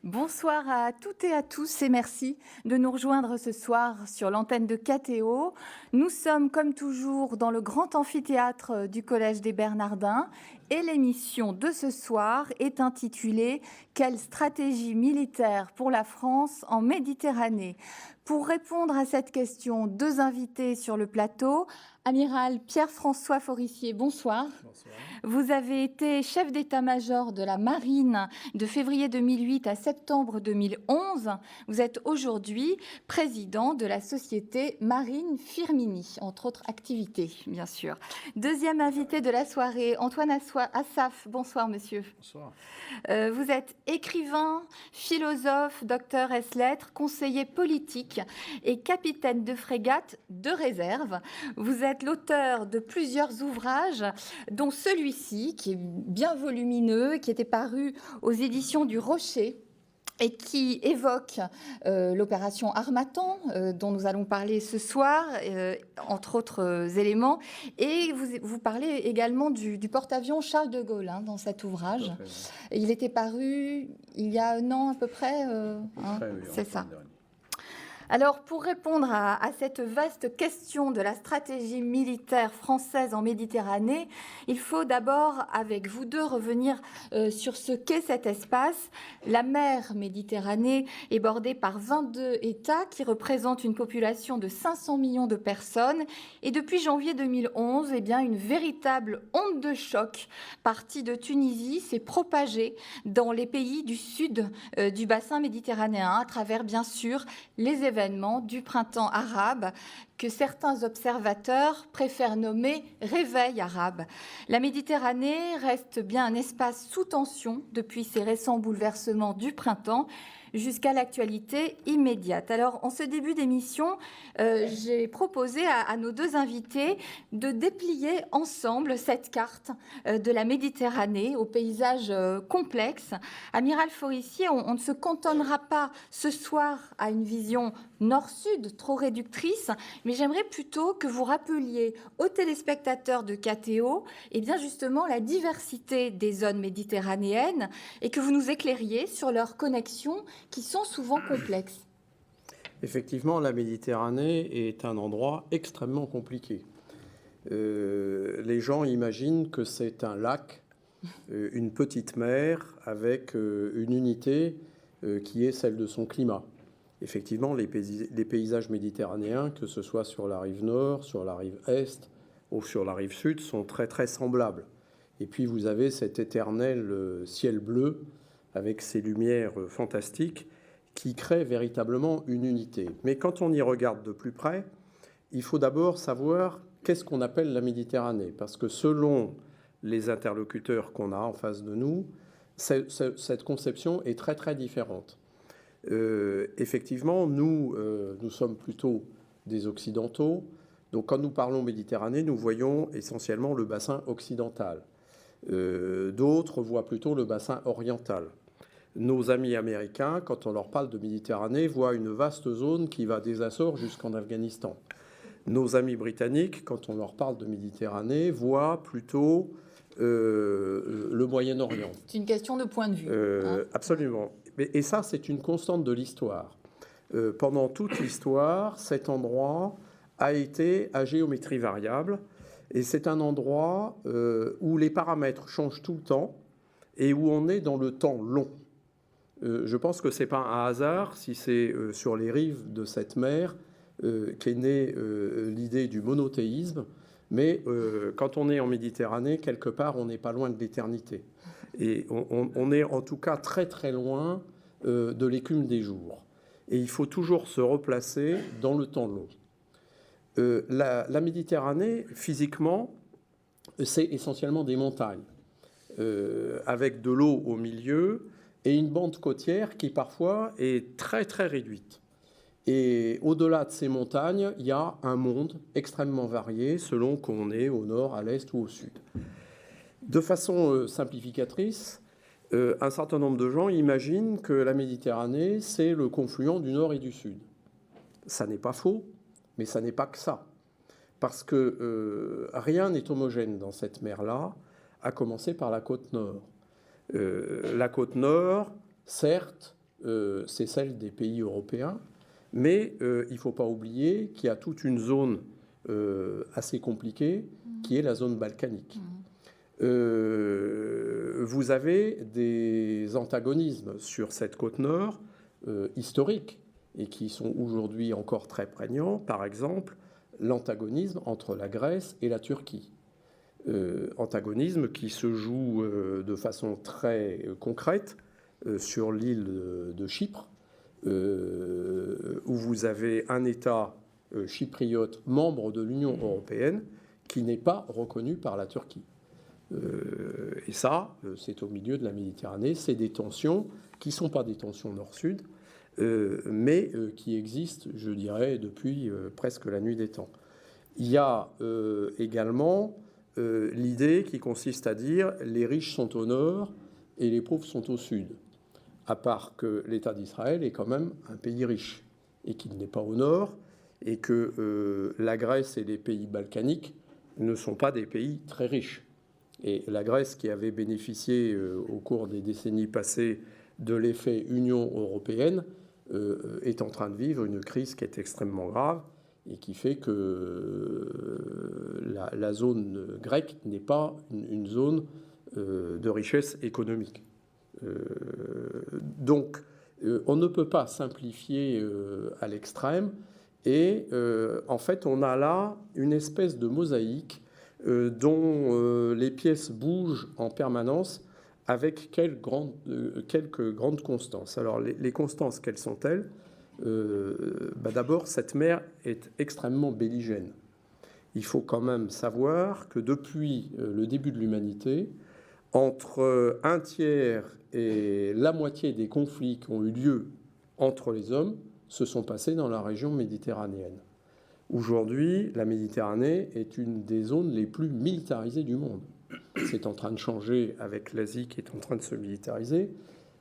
Bonsoir à toutes et à tous et merci de nous rejoindre ce soir sur l'antenne de KTO. Nous sommes comme toujours dans le grand amphithéâtre du Collège des Bernardins et l'émission de ce soir est intitulée « Quelle stratégie militaire pour la France en Méditerranée ?» Pour répondre à cette question, deux invités sur le plateau. Amiral Pierre-François Forissier, bonsoir. Bonsoir. Vous avez été chef d'état-major de la Marine de février 2008 à septembre 2011. Vous êtes aujourd'hui président de la société Marine Firmini, entre autres activités, bien sûr. Deuxième invité de la soirée, Antoine Assaf. Bonsoir, monsieur. Bonsoir. Vous êtes écrivain, philosophe, docteur ès-lettres, conseiller politique et capitaine de frégate de réserve. Vous êtes l'auteur de plusieurs ouvrages, dont celui-ci, qui est bien volumineux, qui était paru aux éditions du Rocher, et qui évoque l'opération Harmattan, dont nous allons parler ce soir, entre autres éléments. Et vous parlez également du porte-avions Charles de Gaulle dans cet ouvrage. Il était paru il y a un an à peu près, c'est ça. Alors, pour répondre à cette vaste question de la stratégie militaire française en Méditerranée, il faut d'abord, avec vous deux, revenir sur ce qu'est cet espace. La mer Méditerranée est bordée par 22 États qui représentent une population de 500 millions de personnes. Et depuis janvier 2011, eh bien, une véritable onde de choc partie de Tunisie s'est propagée dans les pays du sud du bassin méditerranéen, à travers, bien sûr, les événements du printemps arabe que certains observateurs préfèrent nommer réveil arabe. La Méditerranée reste bien un espace sous tension depuis ces récents bouleversements du printemps jusqu'à l'actualité immédiate. Alors, en ce début d'émission, j'ai proposé à nos deux invités de déplier ensemble cette carte de la Méditerranée au paysage complexe. Amiral Forissier, on ne se cantonnera pas ce soir à une vision nord-sud trop réductrice, mais j'aimerais plutôt que vous rappeliez aux téléspectateurs de KTO eh bien justement la diversité des zones méditerranéennes et que vous nous éclairiez sur leurs connexions qui sont souvent complexes. Effectivement, la Méditerranée est un endroit extrêmement compliqué. Les gens imaginent que c'est un lac, une petite mer avec une unité qui est celle de son climat. Effectivement, les paysages méditerranéens, que ce soit sur la rive nord, sur la rive est ou sur la rive sud, sont très très semblables. Et puis vous avez cet éternel ciel bleu avec ses lumières fantastiques qui crée véritablement une unité. Mais quand on y regarde de plus près, il faut d'abord savoir qu'est-ce qu'on appelle la Méditerranée, parce que selon les interlocuteurs qu'on a en face de nous, cette conception est très très différente. Effectivement, nous sommes plutôt des Occidentaux, donc quand nous parlons Méditerranée, nous voyons essentiellement le bassin occidental. D'autres voient plutôt le bassin oriental. Nos amis américains, quand on leur parle de Méditerranée, voient une vaste zone qui va des Açores jusqu'en Afghanistan. Nos amis britanniques, quand on leur parle de Méditerranée, voient plutôt le Moyen-Orient. C'est une question de point de vue. Absolument. Et ça, c'est une constante de l'histoire. Pendant toute l'histoire, cet endroit a été à géométrie variable. Et c'est un endroit où les paramètres changent tout le temps et où on est dans le temps long. Je pense que ce n'est pas un hasard si c'est sur les rives de cette mer qu'est née l'idée du monothéisme. Mais quand on est en Méditerranée, quelque part, on n'est pas loin de l'éternité. Et on est en tout cas très très loin de l'écume des jours. Et il faut toujours se replacer dans le temps long. La Méditerranée, physiquement, c'est essentiellement des montagnes, avec de l'eau au milieu et une bande côtière qui parfois est très très réduite. Et au-delà de ces montagnes, il y a un monde extrêmement varié selon qu'on est au nord, à l'est ou au sud. De façon simplificatrice, un certain nombre de gens imaginent que la Méditerranée, c'est le confluent du nord et du sud. Ça n'est pas faux, mais ça n'est pas que ça. Parce que rien n'est homogène dans cette mer-là, à commencer par la côte nord. La côte nord, certes, c'est celle des pays européens. Mais il ne faut pas oublier qu'il y a toute une zone assez compliquée qui est la zone balkanique. Vous avez des antagonismes sur cette côte nord historiques et qui sont aujourd'hui encore très prégnants. Par exemple, l'antagonisme entre la Grèce et la Turquie. Antagonisme qui se joue de façon très concrète sur l'île de Chypre, où vous avez un État chypriote membre de l'Union européenne qui n'est pas reconnu par la Turquie. Et ça, c'est au milieu de la Méditerranée. C'est des tensions qui ne sont pas des tensions nord-sud, mais qui existent, je dirais, depuis presque la nuit des temps. Il y a également l'idée qui consiste à dire les riches sont au nord et les pauvres sont au sud. À part que l'État d'Israël est quand même un pays riche et qu'il n'est pas au nord et que la Grèce et les pays balkaniques ne sont pas des pays très riches. Et la Grèce, qui avait bénéficié au cours des décennies passées de l'effet Union européenne, est en train de vivre une crise qui est extrêmement grave et qui fait que la zone grecque n'est pas une zone de richesse économique. Donc, on ne peut pas simplifier à l'extrême. Et en fait, on a là une espèce de mosaïque dont les pièces bougent en permanence avec quelques grandes constances. Alors, les constances, quelles sont-elles ? D'abord, cette mer est extrêmement belligène. Il faut quand même savoir que depuis le début de l'humanité, entre un tiers et la moitié des conflits qui ont eu lieu entre les hommes se sont passés dans la région méditerranéenne. Aujourd'hui, la Méditerranée est une des zones les plus militarisées du monde. C'est en train de changer avec l'Asie qui est en train de se militariser,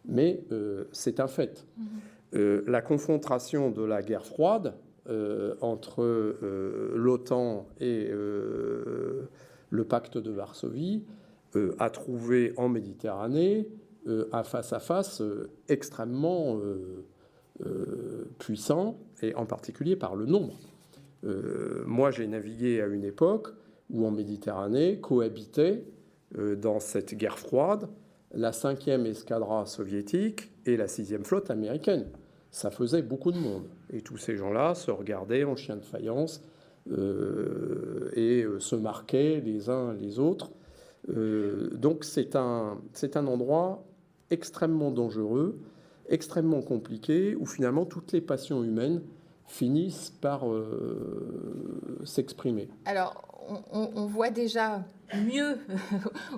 mais c'est un fait. La confrontation de la guerre froide entre l'OTAN et le pacte de Varsovie a trouvé en Méditerranée un face-à-face extrêmement puissant, et en particulier par le nombre. Moi, j'ai navigué à une époque où en Méditerranée cohabitaient dans cette guerre froide la 5e escadra soviétique et la 6e flotte américaine. Ça faisait beaucoup de monde. Et tous ces gens-là se regardaient en chien de faïence et se marquaient les uns les autres. Donc c'est un endroit extrêmement dangereux, extrêmement compliqué, où finalement toutes les passions humaines finissent par s'exprimer. Alors, on voit déjà mieux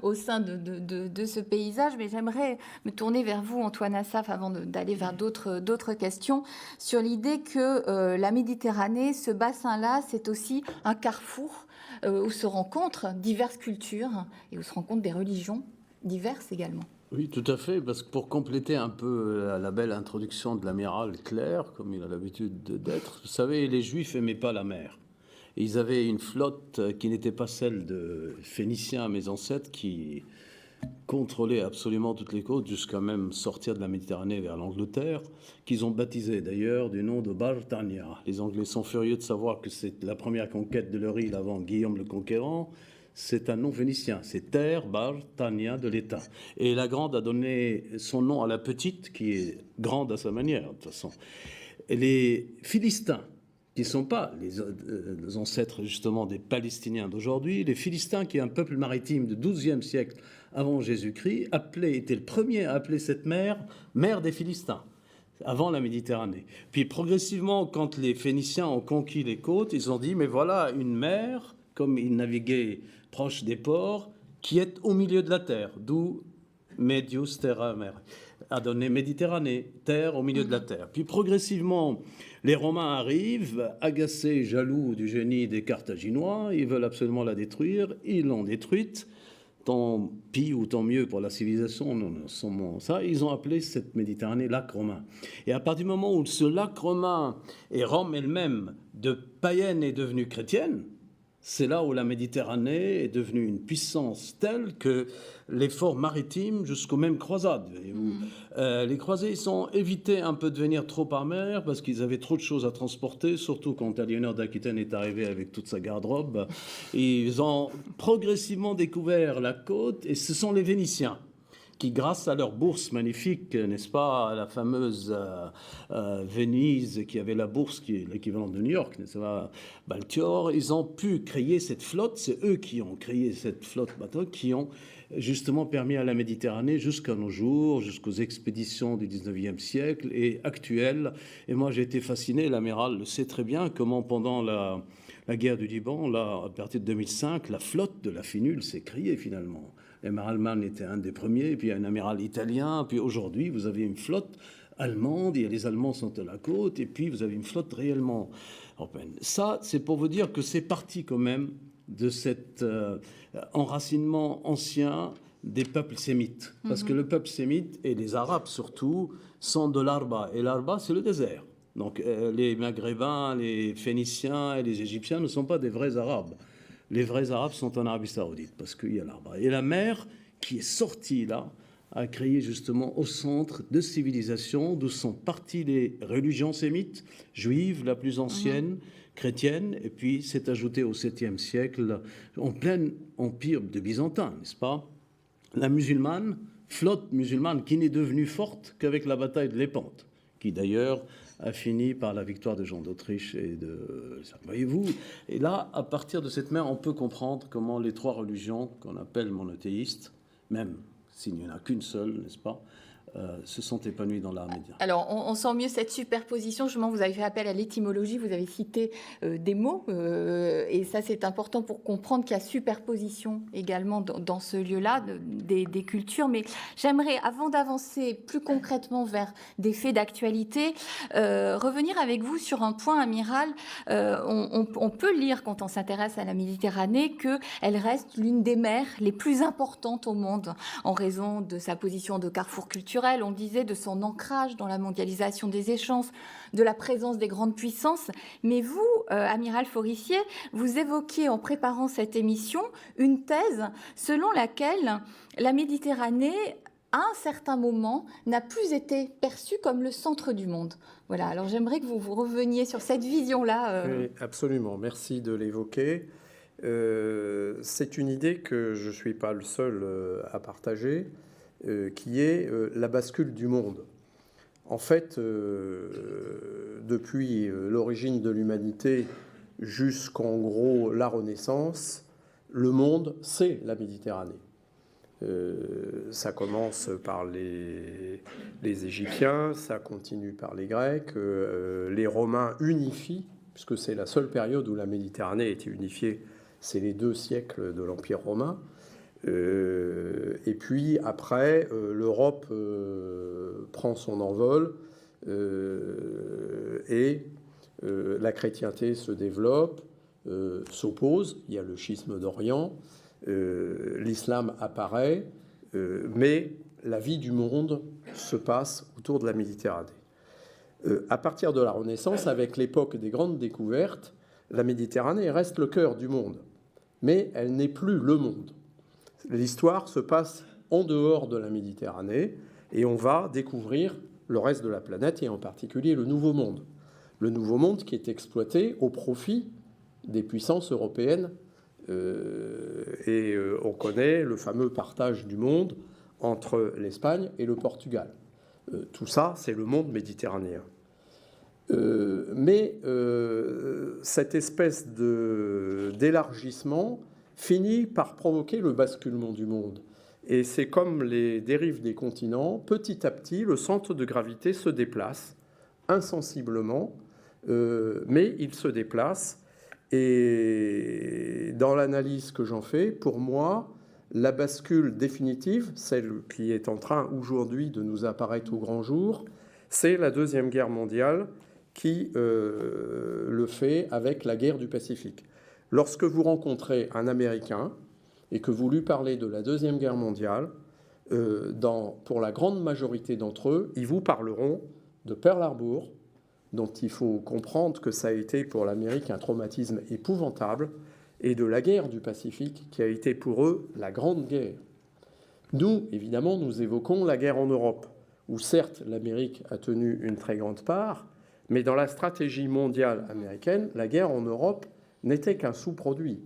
au sein de ce paysage, mais j'aimerais me tourner vers vous, Antoine Assaf, avant d'aller vers d'autres questions, sur l'idée que la Méditerranée, ce bassin-là, c'est aussi un carrefour où se rencontrent diverses cultures et où se rencontrent des religions diverses également. Oui, tout à fait, parce que pour compléter un peu la belle introduction de l'amiral Clair, comme il a l'habitude d'être, vous savez, les Juifs n'aimaient pas la mer. Et ils avaient une flotte qui n'était pas celle de Phéniciens, mes ancêtres, qui contrôlaient absolument toutes les côtes, jusqu'à même sortir de la Méditerranée vers l'Angleterre, qu'ils ont baptisé d'ailleurs du nom de Bartania. Les Anglais sont furieux de savoir que c'est la première conquête de leur île avant Guillaume le Conquérant. C'est un nom phénicien, c'est Terre Bartania de l'État. Et la grande a donné son nom à la petite, qui est grande à sa manière, de toute façon. Et les Philistins, qui ne sont pas les ancêtres justement des Palestiniens d'aujourd'hui, les Philistins, qui est un peuple maritime du XIIe siècle avant Jésus-Christ, étaient le premier à appeler cette mer des Philistins, avant la Méditerranée. Puis progressivement, quand les Phéniciens ont conquis les côtes, ils ont dit, mais voilà une mer, comme ils naviguaient proche des ports, qui est au milieu de la terre, d'où Medius Terra Mer, a donné Méditerranée, terre au milieu de la terre. Puis progressivement, les Romains arrivent, agacés, jaloux du génie des Carthaginois, ils veulent absolument la détruire, ils l'ont détruite, tant pis ou tant mieux pour la civilisation, ça, ils ont appelé cette Méditerranée lac romain. Et à partir du moment où ce lac romain et Rome elle-même, de païenne, est devenue chrétienne, c'est là où la Méditerranée est devenue une puissance telle que l'effort maritime jusqu'aux mêmes croisades. Voyez-vous. Les croisés ont évité un peu de venir trop par mer parce qu'ils avaient trop de choses à transporter, surtout quand Aliénor d'Aquitaine est arrivé avec toute sa garde-robe. Ils ont progressivement découvert la côte et ce sont les Vénitiens qui, grâce à leur bourse magnifique, n'est-ce pas, la fameuse Venise, qui avait la bourse qui est l'équivalent de New York, n'est-ce pas, Baltior, ils ont pu créer cette flotte, c'est eux qui ont créé cette flotte bateau, qui ont justement permis à la Méditerranée jusqu'à nos jours, jusqu'aux expéditions du 19e siècle et actuelles. Et moi, j'ai été fasciné, l'amiral le sait très bien, comment pendant la guerre du Liban, là, à partir de 2005, la flotte de la Finule s'est créée finalement. L'amiral Mann était un des premiers, puis un amiral italien, puis aujourd'hui, vous avez une flotte allemande, et les Allemands sont à la côte, et puis vous avez une flotte réellement européenne. Ça, c'est pour vous dire que c'est parti quand même de cet enracinement ancien des peuples sémites. Parce que le peuple sémite, et les Arabes surtout, sont de l'Arba. Et l'Arba, c'est le désert. Donc les Maghrébins, les Phéniciens et les Égyptiens ne sont pas des vrais Arabes. Les vrais Arabes sont en Arabie Saoudite, parce qu'il y a l'Arba. Et la mer qui est sortie là a créé justement au centre de civilisation, d'où sont parties les religions sémites, juives, la plus ancienne, chrétienne, et puis s'est ajouté au 7e siècle, en plein empire de Byzantins, n'est-ce pas, la musulmane, flotte musulmane qui n'est devenue forte qu'avec la bataille de Lépante, qui d'ailleurs a fini par la victoire de Jean d'Autriche et de... Voyez-vous, et là, à partir de cette mer, on peut comprendre comment les trois religions qu'on appelle monothéistes, même s'il n'y en a qu'une seule, n'est-ce pas, se sont épanouies dans l'art média. Alors, on sent mieux cette superposition. Justement, vous avez fait appel à l'étymologie, vous avez cité des mots, et ça, c'est important pour comprendre qu'il y a superposition également dans ce lieu-là des cultures. Mais j'aimerais, avant d'avancer plus concrètement vers des faits d'actualité, revenir avec vous sur un point, amiral. On peut lire, quand on s'intéresse à la Méditerranée, qu'elle reste l'une des mers les plus importantes au monde, en raison de sa position de carrefour culturel, on disait, de son ancrage dans la mondialisation des échanges, de la présence des grandes puissances. Mais vous, amiral Forissier, vous évoquiez en préparant cette émission une thèse selon laquelle la Méditerranée, à un certain moment, n'a plus été perçue comme le centre du monde. Voilà, alors j'aimerais que vous reveniez sur cette vision-là. Oui, absolument, merci de l'évoquer. C'est une idée que je ne suis pas le seul à partager, qui est la bascule du monde. En fait, depuis l'origine de l'humanité jusqu'en gros la Renaissance, le monde, c'est la Méditerranée. Ça commence par les Égyptiens, ça continue par les Grecs, les Romains unifient, puisque c'est la seule période où la Méditerranée a été unifiée, c'est les 2 siècles de l'Empire romain. Et puis après, l'Europe prend son envol et la chrétienté se développe, s'oppose, il y a le schisme d'Orient, l'islam apparaît, mais la vie du monde se passe autour de la Méditerranée. À partir de la Renaissance, avec l'époque des grandes découvertes, la Méditerranée reste le cœur du monde, mais elle n'est plus le monde. L'histoire se passe en dehors de la Méditerranée et on va découvrir le reste de la planète et en particulier le Nouveau Monde. Le Nouveau Monde qui est exploité au profit des puissances européennes et on connaît le fameux partage du monde entre l'Espagne et le Portugal. Tout ça, c'est le monde méditerranéen. Mais cette espèce d'élargissement finit par provoquer le basculement du monde. Et c'est comme les dérives des continents, petit à petit, le centre de gravité se déplace insensiblement, mais il se déplace. Et dans l'analyse que j'en fais, pour moi, la bascule définitive, celle qui est en train aujourd'hui de nous apparaître au grand jour, c'est la Deuxième Guerre mondiale qui le fait avec la guerre du Pacifique. Lorsque vous rencontrez un Américain et que vous lui parlez de la Deuxième Guerre mondiale, pour la grande majorité d'entre eux, ils vous parleront de Pearl Harbor, dont il faut comprendre que ça a été pour l'Amérique un traumatisme épouvantable, et de la guerre du Pacifique, qui a été pour eux la Grande Guerre. Nous, évidemment, nous évoquons la guerre en Europe, où certes l'Amérique a tenu une très grande part, mais dans la stratégie mondiale américaine, la guerre en Europe n'était qu'un sous-produit.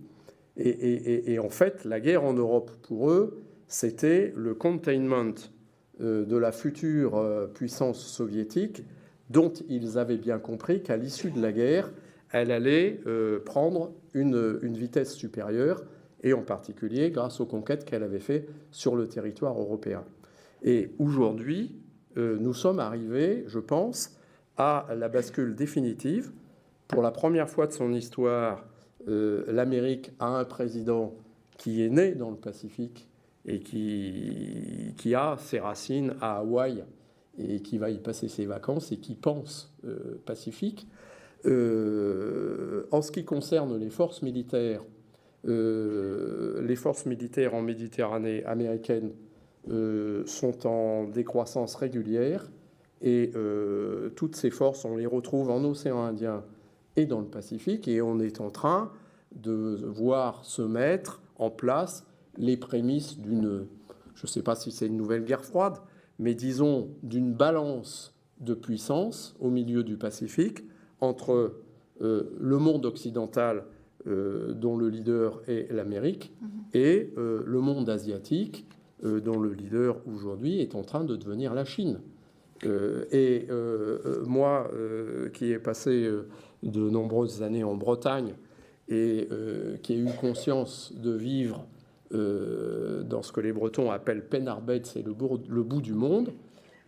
Et en fait, la guerre en Europe, pour eux, c'était le containment de la future puissance soviétique, dont ils avaient bien compris qu'à l'issue de la guerre, elle allait prendre une vitesse supérieure, et en particulier grâce aux conquêtes qu'elle avait faites sur le territoire européen. Et aujourd'hui, nous sommes arrivés, je pense, à la bascule définitive. Pour la première fois de son histoire, l'Amérique a un président qui est né dans le Pacifique et qui a ses racines à Hawaï et qui va y passer ses vacances et qui pense Pacifique. En ce qui concerne les forces militaires en Méditerranée américaine sont en décroissance régulière et toutes ces forces, on les retrouve en océan Indien et dans le Pacifique, et on est en train de voir se mettre en place les prémices d'une, je ne sais pas si c'est une nouvelle guerre froide, mais disons d'une balance de puissance au milieu du Pacifique entre le monde occidental dont le leader est l'Amérique et le monde asiatique dont le leader aujourd'hui est en train de devenir la Chine. Moi, qui ai passé de nombreuses années en Bretagne et qui ai eu conscience de vivre dans ce que les Bretons appellent Penarbet, c'est le bout du monde,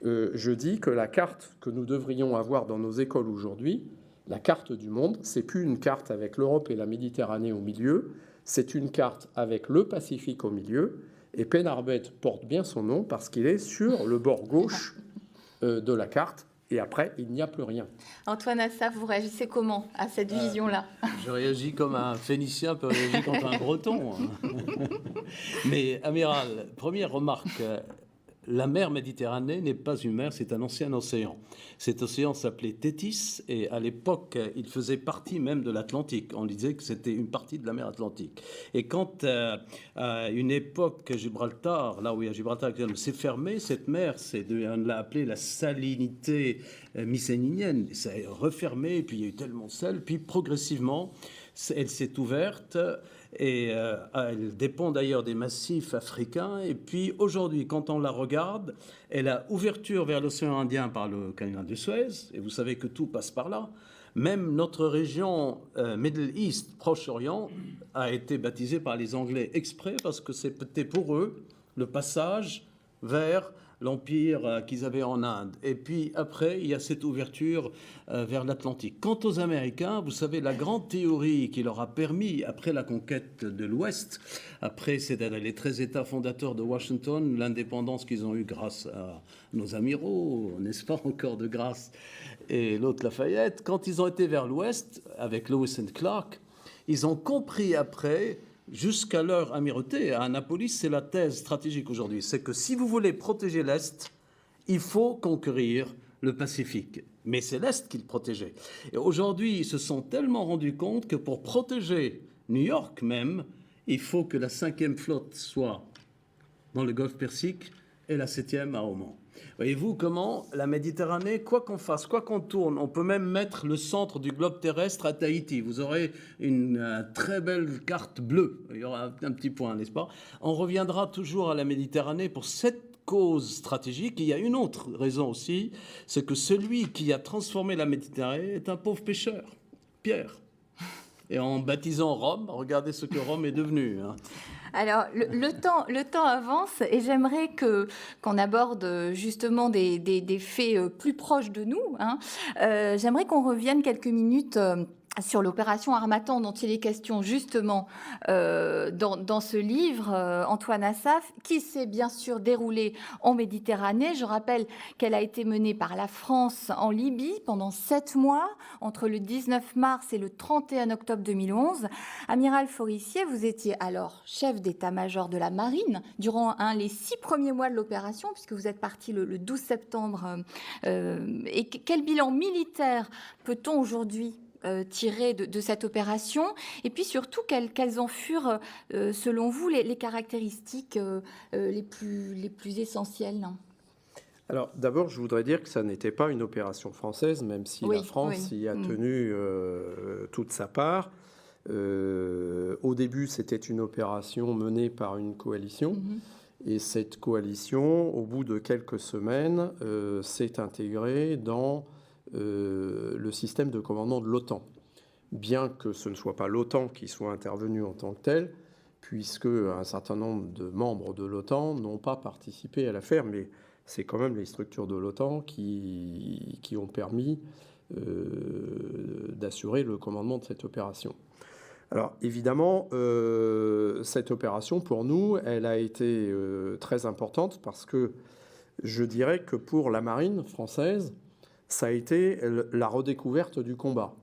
je dis que la carte que nous devrions avoir dans nos écoles aujourd'hui, la carte du monde, c'est plus une carte avec l'Europe et la Méditerranée au milieu, c'est une carte avec le Pacifique au milieu, et Penarbet porte bien son nom parce qu'il est sur le bord gauche de la carte, et après, il n'y a plus rien. Antoine Assaf, vous réagissez comment à cette vision-là? Je réagis comme un Phénicien peut réagir contre un Breton. Mais, amiral, première remarque, la mer Méditerranée n'est pas une mer, c'est un ancien océan. Cet océan s'appelait Thétis et à l'époque, il faisait partie même de l'Atlantique. On disait que c'était une partie de la mer Atlantique. Et quand à une époque, Gibraltar, là où il y a Gibraltar, s'est fermé, cette mer, on l'a appelée la salinité mycéninienne. Ça a refermé, et puis il y a eu tellement de sel, puis progressivement, elle s'est ouverte. Et elle dépend d'ailleurs des massifs africains. Et puis aujourd'hui, quand on la regarde, elle a ouverture vers l'océan Indien par le canal de Suez. Et vous savez que tout passe par là. Même notre région Middle East, Proche-Orient, a été baptisée par les Anglais exprès parce que c'était pour eux le passage vers l'empire qu'ils avaient en Inde. Et puis après, il y a cette ouverture vers l'Atlantique. Quant aux Américains, vous savez, la grande théorie qui leur a permis, après la conquête de l'Ouest, après les 13 États fondateurs de Washington, l'indépendance qu'ils ont eue grâce à nos amiraux, n'est-ce pas, encore de grâce, et l'autre Lafayette, quand ils ont été vers l'Ouest, avec Lewis and Clark, ils ont compris après, jusqu'à leur amirauté, à Annapolis, c'est la thèse stratégique aujourd'hui, c'est que si vous voulez protéger l'Est, il faut conquérir le Pacifique. Mais c'est l'Est qu'ils protégeaient. Et aujourd'hui, ils se sont tellement rendus compte que pour protéger New York même, il faut que la 5e flotte soit dans le Golfe Persique et la 7e à Oman. Voyez-vous comment la Méditerranée, quoi qu'on fasse, quoi qu'on tourne, on peut même mettre le centre du globe terrestre à Tahiti. Vous aurez une très belle carte bleue. Il y aura un petit point, n'est-ce pas? On reviendra toujours à la Méditerranée pour cette cause stratégique. Il y a une autre raison aussi, c'est que celui qui a transformé la Méditerranée est un pauvre pêcheur, Pierre. Et en baptisant Rome, regardez ce que Rome est devenu. Alors, le temps avance et j'aimerais qu'on aborde justement des faits plus proches de nous. J'aimerais qu'on revienne quelques minutes sur l'opération Harmattan dont il est question justement dans ce livre, Antoine Assaf, qui s'est bien sûr déroulée en Méditerranée. Je rappelle qu'elle a été menée par la France en Libye pendant 7 mois, entre le 19 mars et le 31 octobre 2011. Amiral Forissier, vous étiez alors chef d'état-major de la Marine durant les 6 premiers mois de l'opération, puisque vous êtes parti le 12 septembre. Et quel bilan militaire peut-on aujourd'hui tirer de cette opération? Et puis surtout, quelles en furent, selon vous, les caractéristiques les plus essentielles? Alors d'abord, je voudrais dire que ça n'était pas une opération française, même si Oui, la France oui. y a tenu toute sa part. Au début, c'était une opération menée par une coalition. Et cette coalition, au bout de quelques semaines, s'est intégrée dans le système de commandement de l'OTAN. Bien que ce ne soit pas l'OTAN qui soit intervenue en tant que telle, puisque un certain nombre de membres de l'OTAN n'ont pas participé à l'affaire, mais c'est quand même les structures de l'OTAN qui ont permis d'assurer le commandement de cette opération. Alors évidemment, cette opération, pour nous, elle a été très importante parce que je dirais que pour la marine française, ça a été la redécouverte du combat.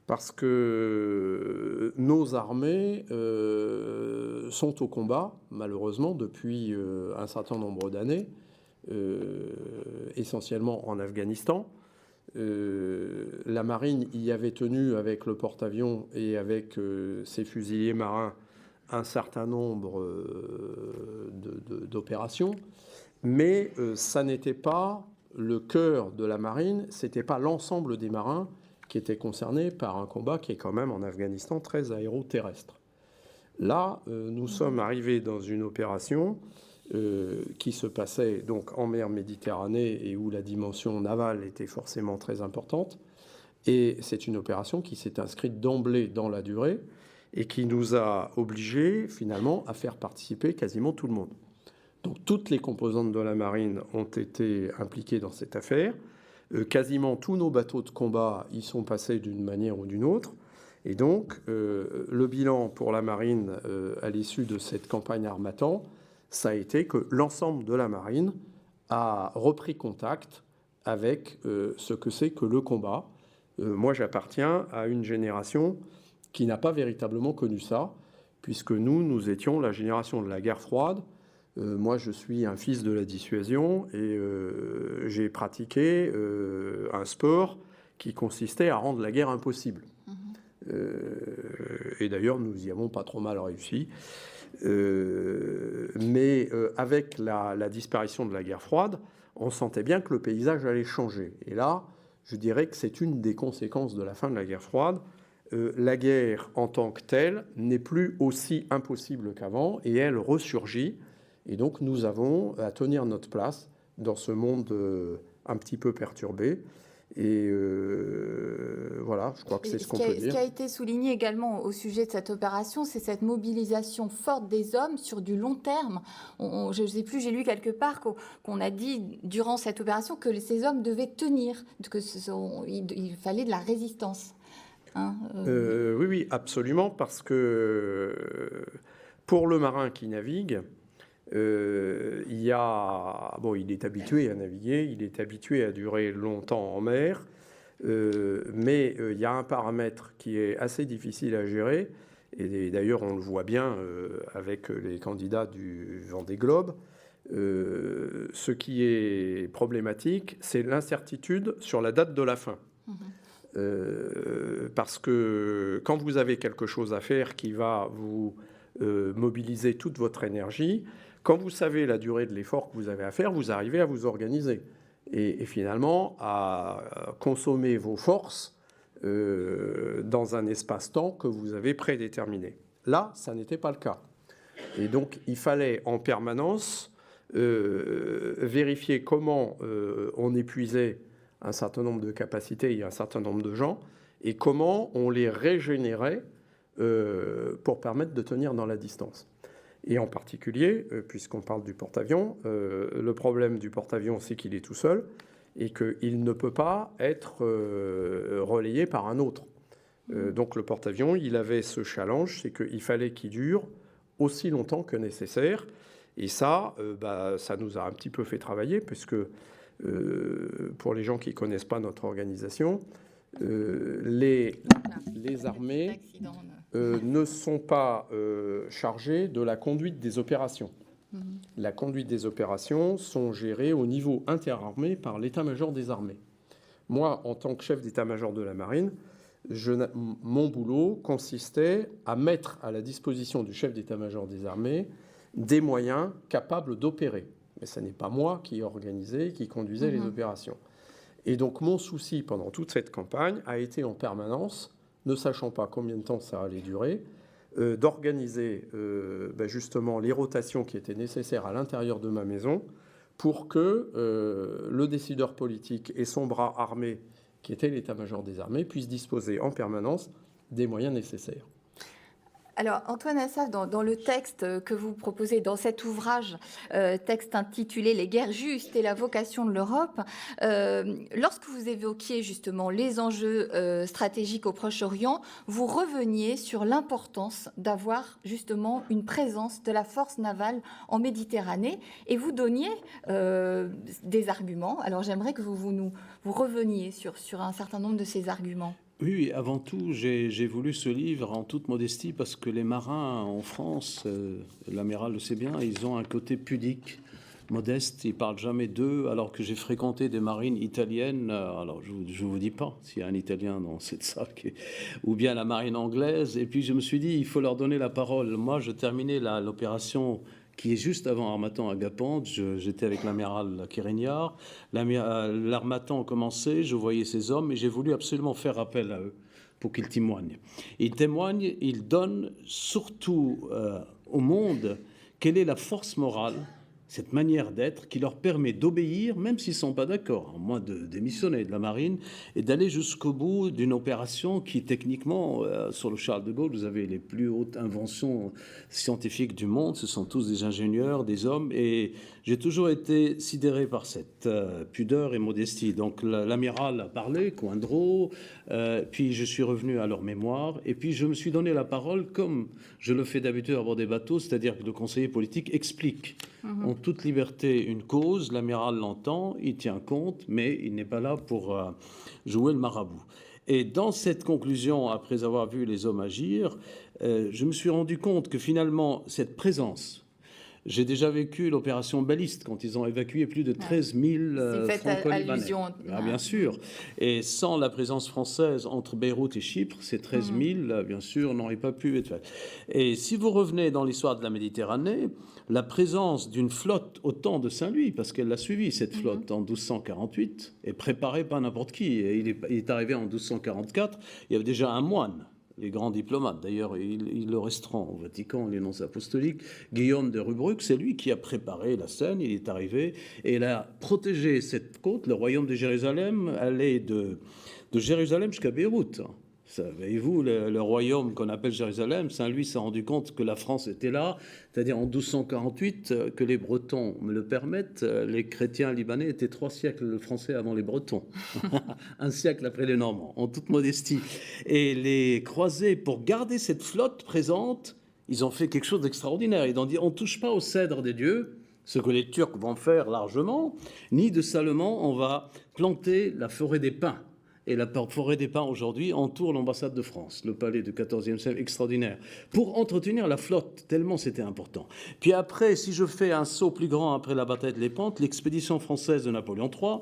Parce que nos armées sont au combat, malheureusement, depuis un certain nombre d'années, essentiellement en Afghanistan. La marine y avait tenu avec le porte-avions et avec ses fusiliers marins un certain nombre d'opérations, mais ça n'était pas le cœur de la marine, c'était pas l'ensemble des marins qui étaient concernés par un combat qui est quand même en Afghanistan très aéroterrestre. Là, nous sommes arrivés dans une opération qui se passait donc en mer Méditerranée et où la dimension navale était forcément très importante. Et c'est une opération qui s'est inscrite d'emblée dans la durée et qui nous a obligés finalement à faire participer quasiment tout le monde. Donc toutes les composantes de la marine ont été impliquées dans cette affaire. Quasiment tous nos bateaux de combat y sont passés d'une manière ou d'une autre. Et donc le bilan pour la marine à l'issue de cette campagne Harmattan, ça a été que l'ensemble de la marine a repris contact avec ce que c'est que le combat. Moi, j'appartiens à une génération qui n'a pas véritablement connu ça, puisque nous étions la génération de la guerre froide. Moi, je suis un fils de la dissuasion et j'ai pratiqué un sport qui consistait à rendre la guerre impossible. Et d'ailleurs, nous y avons pas trop mal réussi. Mais avec la disparition de la guerre froide, on sentait bien que le paysage allait changer. Et là, je dirais que c'est une des conséquences de la fin de la guerre froide. La guerre en tant que telle n'est plus aussi impossible qu'avant et elle ressurgit. Et donc nous avons à tenir notre place dans ce monde un petit peu perturbé. Et voilà, je crois que c'est ce qu'on peut dire. Ce qui a été souligné également au sujet de cette opération, c'est cette mobilisation forte des hommes sur du long terme. Je ne sais plus, j'ai lu quelque part qu'on a dit durant cette opération que ces hommes devaient tenir, il fallait de la résistance. Hein, oui, absolument, parce que pour le marin qui navigue, il est habitué à naviguer, il est habitué à durer longtemps en mer, mais il y a un paramètre qui est assez difficile à gérer, et d'ailleurs on le voit bien avec les candidats du Vendée Globe. Ce qui est problématique, c'est l'incertitude sur la date de la fin. Parce que quand vous avez quelque chose à faire qui va vous mobiliser toute votre énergie, quand vous savez la durée de l'effort que vous avez à faire, vous arrivez à vous organiser et finalement à consommer vos forces dans un espace-temps que vous avez prédéterminé. Là, ça n'était pas le cas. Et donc, il fallait en permanence vérifier comment on épuisait un certain nombre de capacités et un certain nombre de gens et comment on les régénérait pour permettre de tenir dans la distance. Et en particulier, puisqu'on parle du porte-avions, le problème du porte-avions, c'est qu'il est tout seul et qu'il ne peut pas être relayé par un autre. Donc le porte-avions, il avait ce challenge, c'est qu'il fallait qu'il dure aussi longtemps que nécessaire. Et ça, ça nous a un petit peu fait travailler, puisque pour les gens qui ne connaissent pas notre organisation, les armées ne sont pas chargées de la conduite des opérations. La conduite des opérations sont gérées au niveau interarmé par l'état-major des armées. Moi, en tant que chef d'état-major de la marine, mon boulot consistait à mettre à la disposition du chef d'état-major des armées des moyens capables d'opérer. Mais ce n'est pas moi qui organisais, qui conduisais les opérations. Et donc mon souci pendant toute cette campagne a été en permanence, ne sachant pas combien de temps ça allait durer, d'organiser justement les rotations qui étaient nécessaires à l'intérieur de ma maison pour que le décideur politique et son bras armé, qui était l'état-major des armées, puissent disposer en permanence des moyens nécessaires. Alors, Antoine Assaf, dans le texte que vous proposez, dans cet ouvrage, texte intitulé « Les guerres justes et la vocation de l'Europe », lorsque vous évoquiez justement les enjeux stratégiques au Proche-Orient, vous reveniez sur l'importance d'avoir justement une présence de la force navale en Méditerranée et vous donniez des arguments. Alors, j'aimerais que vous reveniez sur un certain nombre de ces arguments. Oui, avant tout, j'ai voulu ce livre en toute modestie parce que les marins en France, l'amiral le sait bien, ils ont un côté pudique, modeste, ils parlent jamais d'eux, alors que j'ai fréquenté des marines italiennes, alors je vous dis pas s'il y a un Italien dans cette salle, ou bien la marine anglaise, et puis je me suis dit, il faut leur donner la parole. Moi, je terminais l'opération qui est juste avant Harmattan à Gapente. J'étais avec l'amiral Kérégnard. L'Harmattan commençait, je voyais ces hommes et j'ai voulu absolument faire appel à eux pour qu'ils témoignent. Ils témoignent, ils donnent surtout au monde quelle est la force morale, cette manière d'être qui leur permet d'obéir, même s'ils ne sont pas d'accord, à moins de démissionner de la marine, et d'aller jusqu'au bout d'une opération qui, techniquement, sur le Charles de Gaulle, vous avez les plus hautes inventions scientifiques du monde, ce sont tous des ingénieurs, des hommes, et j'ai toujours été sidéré par cette pudeur et modestie. Donc l'amiral a parlé, Coindreau, puis je suis revenu à leur mémoire, et puis je me suis donné la parole comme je le fais d'habitude à bord des bateaux, c'est-à-dire que le conseiller politique explique en toute liberté une cause, l'amiral l'entend, il tient compte, mais il n'est pas là pour jouer le marabout. Et dans cette conclusion, après avoir vu les hommes agir, je me suis rendu compte que finalement, cette présence, j'ai déjà vécu l'opération Balliste, quand ils ont évacué plus de 13 000 franco-libanais. Ah, bien sûr. Et sans la présence française entre Beyrouth et Chypre, ces 13 000, bien sûr, n'auraient pas pu être faits. Et si vous revenez dans l'histoire de la Méditerranée, la présence d'une flotte au temps de Saint-Louis, parce qu'elle l'a suivi, cette flotte, en 1248, est préparée par n'importe qui. Et il est arrivé en 1244, il y avait déjà un moine. Les grands diplomates, d'ailleurs, ils le resteront au Vatican, les nonces apostoliques. Guillaume de Rubruck, c'est lui qui a préparé la scène, il est arrivé, et il a protégé cette côte. Le royaume de Jérusalem allait de Jérusalem jusqu'à Beyrouth. Savez-vous, le royaume qu'on appelle Jérusalem, Saint-Louis s'est rendu compte que la France était là, c'est-à-dire en 1248, que les Bretons me le permettent, les chrétiens libanais étaient 3 siècles français avant les Bretons, un siècle après les Normands, en toute modestie. Et les croisés, pour garder cette flotte présente, ils ont fait quelque chose d'extraordinaire. Ils ont dit, on ne touche pas au cèdre des dieux, ce que les Turcs vont faire largement, ni de Salomon, on va planter la forêt des pins. Et la forêt des pins aujourd'hui entoure l'ambassade de France, le palais du XIVe siècle extraordinaire, pour entretenir la flotte, tellement c'était important. Puis après, si je fais un saut plus grand après la bataille de Lépante, l'expédition française de Napoléon III,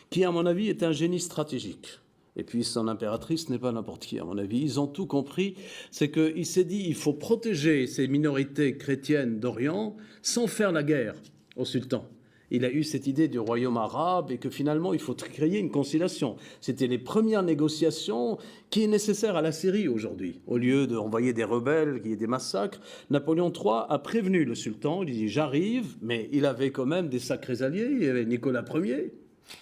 qui à mon avis est un génie stratégique. Et puis son impératrice n'est pas n'importe qui, à mon avis. Ils ont tout compris. C'est qu'il s'est dit il faut protéger ces minorités chrétiennes d'Orient sans faire la guerre au sultan. Il a eu cette idée du royaume arabe et que finalement, il faut créer une conciliation. C'était les premières négociations qui est nécessaire à la Syrie aujourd'hui. Au lieu d'envoyer des rebelles, qu'il y ait des massacres, Napoléon III a prévenu le sultan. Il dit « j'arrive », mais il avait quand même des sacrés alliés. Il y avait Nicolas Ier,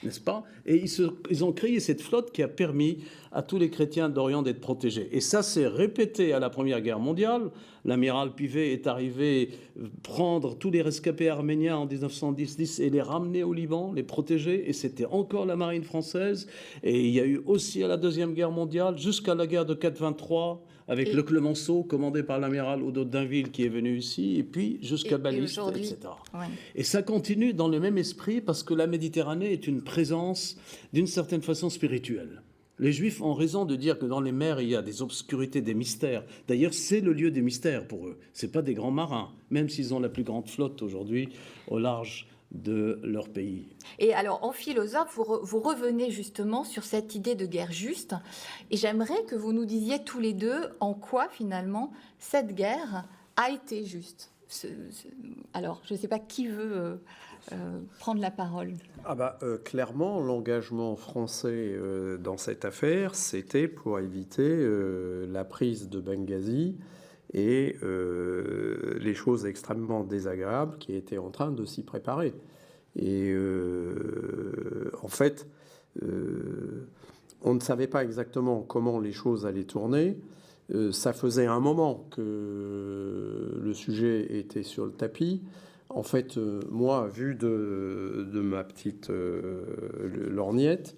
n'est-ce pas? Et ils ont créé cette flotte qui a permis à tous les chrétiens d'Orient d'être protégés. Et ça s'est répété à la Première Guerre mondiale. L'amiral Pivet est arrivé prendre tous les rescapés arméniens en 1910 et les ramener au Liban, les protéger. Et c'était encore la marine française. Et il y a eu aussi à la Deuxième Guerre mondiale, jusqu'à la guerre de 4-23, avec le Clemenceau, commandé par l'amiral Odo d'Inville, qui est venu ici, et puis jusqu'à Balliste, etc. Ouais. Et ça continue dans le même esprit, parce que la Méditerranée est une présence, d'une certaine façon, spirituelle. Les Juifs ont raison de dire que dans les mers, il y a des obscurités, des mystères. D'ailleurs, c'est le lieu des mystères pour eux. Ce n'est pas des grands marins, même s'ils ont la plus grande flotte aujourd'hui au large de leur pays. Et alors, en philosophe, vous revenez justement sur cette idée de guerre juste. Et j'aimerais que vous nous disiez tous les deux en quoi, finalement, cette guerre a été juste. Alors, je ne sais pas qui veut prendre la parole. Clairement, l'engagement français dans cette affaire, c'était pour éviter la prise de Benghazi et les choses extrêmement désagréables qui étaient en train de s'y préparer. Et en fait, on ne savait pas exactement comment les choses allaient tourner. Ça faisait un moment que le sujet était sur le tapis. En fait, moi, vu de ma petite lorgnette,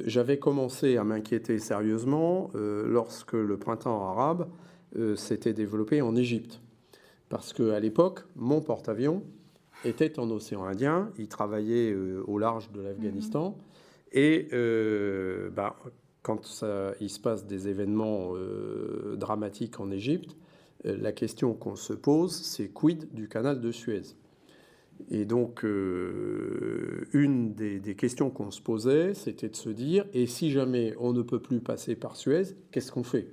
j'avais commencé à m'inquiéter sérieusement lorsque le printemps arabe s'était développé en Égypte. Parce qu'à l'époque, mon porte-avions était en océan Indien, il travaillait au large de l'Afghanistan, et quand il se passe des événements dramatiques en Égypte, la question qu'on se pose, c'est quid du canal de Suez? Et donc, une des questions qu'on se posait, c'était de se dire, et si jamais on ne peut plus passer par Suez, qu'est-ce qu'on fait?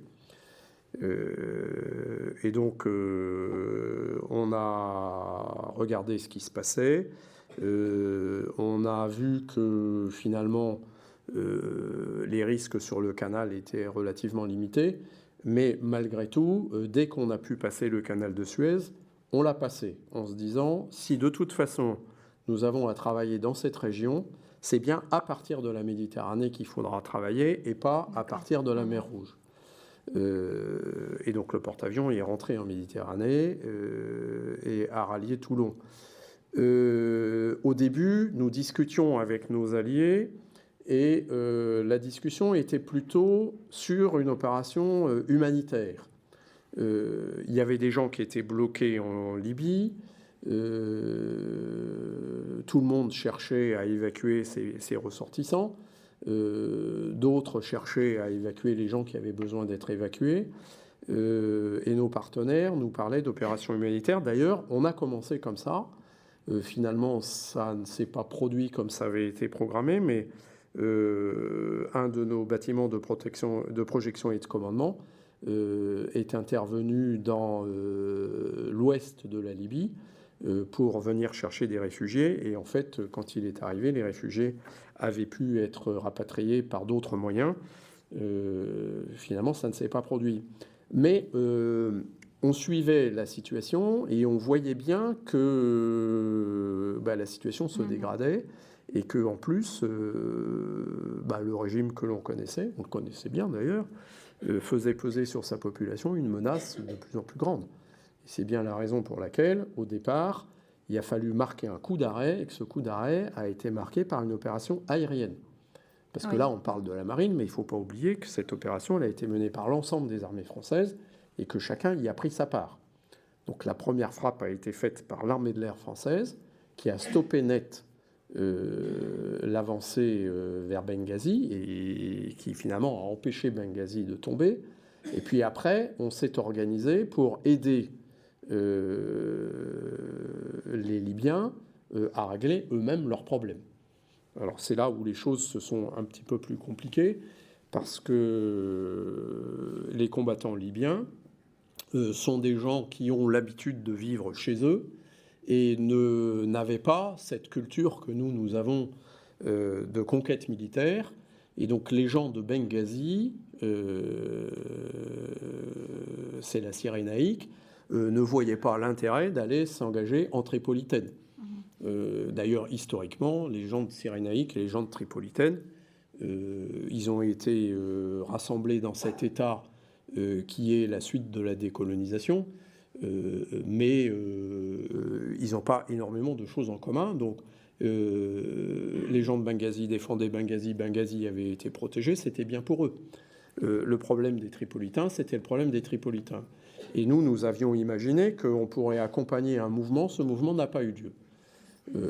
Et donc, on a regardé ce qui se passait. On a vu que finalement, les risques sur le canal étaient relativement limités. Mais malgré tout, dès qu'on a pu passer le canal de Suez, on l'a passé en se disant, si de toute façon, nous avons à travailler dans cette région, c'est bien à partir de la Méditerranée qu'il faudra travailler et pas à partir de la mer Rouge. Et donc le porte-avions est rentré en Méditerranée et a rallié Toulon. Au début, nous discutions avec nos alliés et la discussion était plutôt sur une opération humanitaire. Il y avait des gens qui étaient bloqués en Libye. Tout le monde cherchait à évacuer ses ressortissants. D'autres cherchaient à évacuer les gens qui avaient besoin d'être évacués. Et nos partenaires nous parlaient d'opérations humanitaires. D'ailleurs, on a commencé comme ça. Finalement, ça ne s'est pas produit comme ça avait été programmé, mais un de nos bâtiments de projection et de commandement est intervenu dans l'ouest de la Libye pour venir chercher des réfugiés. Et en fait, quand il est arrivé, les réfugiés avaient pu être rapatriés par d'autres moyens. Finalement, ça ne s'est pas produit. Mais on suivait la situation et on voyait bien que la situation se dégradait et que en plus, le régime que l'on connaissait, on le connaissait bien d'ailleurs, faisait peser sur sa population une menace de plus en plus grande. Et c'est bien la raison pour laquelle, au départ, il a fallu marquer un coup d'arrêt et que ce coup d'arrêt a été marqué par une opération aérienne. Parce que là, on parle de la marine, mais il ne faut pas oublier que cette opération elle a été menée par l'ensemble des armées françaises et que chacun y a pris sa part. Donc la première frappe a été faite par l'armée de l'air française qui a stoppé net l'avancée vers Benghazi et qui finalement a empêché Benghazi de tomber. Et puis après, on s'est organisé pour aider les Libyens à régler eux-mêmes leurs problèmes. Alors c'est là où les choses se sont un petit peu plus compliquées parce que les combattants libyens sont des gens qui ont l'habitude de vivre chez eux et n'avaient pas cette culture que nous avons de conquête militaire. Et donc les gens de Benghazi, c'est la Cyrénaïque, ne voyaient pas l'intérêt d'aller s'engager en Tripolitaine. D'ailleurs, historiquement, les gens de Cyrénaïque et les gens de Tripolitaine, ils ont été rassemblés dans cet État qui est la suite de la décolonisation, mais ils n'ont pas énormément de choses en commun. Donc, les gens de Benghazi défendaient Benghazi, Benghazi avait été protégé, c'était bien pour eux. Le problème des Tripolitains, c'était le problème des Tripolitains. Et nous avions imaginé qu'on pourrait accompagner un mouvement. Ce mouvement n'a pas eu lieu.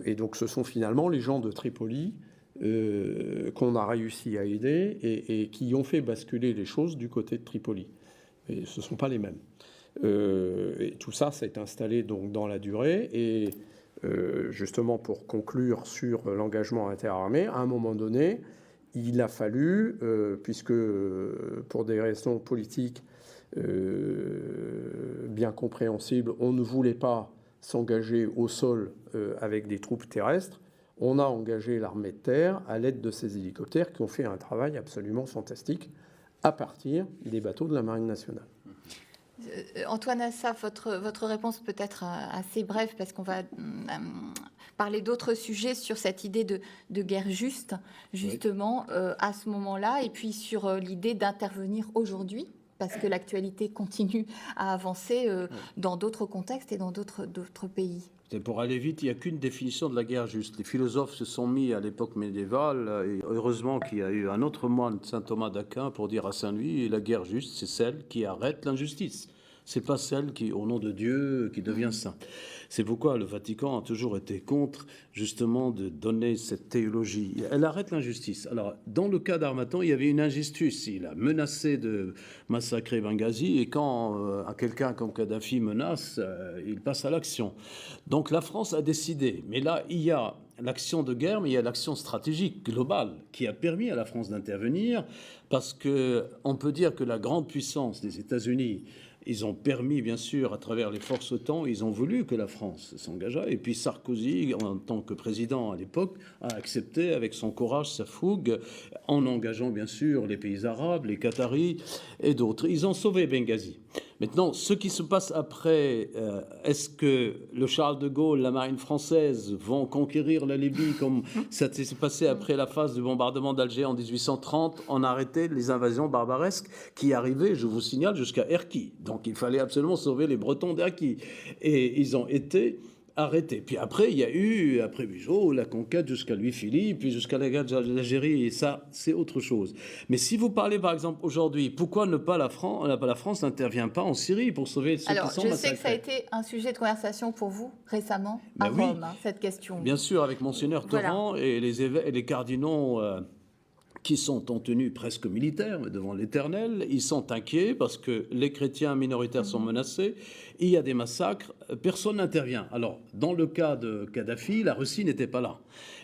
Et donc, ce sont finalement les gens de Tripoli qu'on a réussi à aider et qui ont fait basculer les choses du côté de Tripoli. Et ce ne sont pas les mêmes. Et tout ça s'est installé donc dans la durée. Et justement pour conclure sur l'engagement interarmé, à un moment donné, il a fallu, puisque pour des raisons politiques bien compréhensibles, on ne voulait pas s'engager au sol avec des troupes terrestres, on a engagé l'armée de terre à l'aide de ces hélicoptères qui ont fait un travail absolument fantastique à partir des bateaux de la Marine nationale. Antoine Assaf, votre réponse peut être assez brève parce qu'on va parler d'autres sujets sur cette idée de guerre juste, justement, à ce moment-là, et puis sur l'idée d'intervenir aujourd'hui, parce que l'actualité continue à avancer dans d'autres contextes et dans d'autres pays. Et pour aller vite, il n'y a qu'une définition de la guerre juste. Les philosophes se sont mis à l'époque médiévale, et heureusement qu'il y a eu un autre moine, saint Thomas d'Aquin, pour dire à Saint-Louis, la guerre juste, c'est celle qui arrête l'injustice. C'est pas celle qui, au nom de Dieu, qui devient sainte. C'est pourquoi le Vatican a toujours été contre, justement, de donner cette théologie. Elle arrête l'injustice. Alors, dans le cas d'Harmattan, il y avait une injustice. Il a menacé de massacrer Benghazi, et quand quelqu'un comme Kadhafi menace, il passe à l'action. Donc la France a décidé. Mais là, il y a l'action de guerre, mais il y a l'action stratégique globale qui a permis à la France d'intervenir, parce qu'on peut dire que la grande puissance des États-Unis, ils ont permis, bien sûr, à travers les forces OTAN, ils ont voulu que la France s'engageât. Et puis Sarkozy, en tant que président à l'époque, a accepté avec son courage, sa fougue, en engageant, bien sûr, les pays arabes, les Qataris et d'autres. Ils ont sauvé Benghazi. Maintenant, ce qui se passe après, est-ce que le Charles de Gaulle, la marine française, vont conquérir la Libye comme ça s'est passé après la phase du bombardement d'Alger en 1830? On a arrêté les invasions barbaresques qui arrivaient, je vous signale, jusqu'à Erquy. Donc il fallait absolument sauver les Bretons d'Erquy. Et ils ont été arrêtés. Puis après, il y a eu, après Bugeaud, la conquête jusqu'à Louis-Philippe, puis jusqu'à la guerre d'Algérie, et ça, c'est autre chose. Mais si vous parlez, par exemple, aujourd'hui, pourquoi la France n'intervient pas en Syrie pour sauver ceux qui sont massacrés? Je sais que ça a été un sujet de conversation pour vous récemment à Rome, cette question. Bien sûr, avec Monseigneur Torrent et les cardinaux qui sont en tenue presque militaire, mais devant l'Éternel, ils sont inquiets parce que les chrétiens minoritaires sont menacés, il y a des massacres, personne n'intervient. Alors, dans le cas de Kadhafi, la Russie n'était pas là.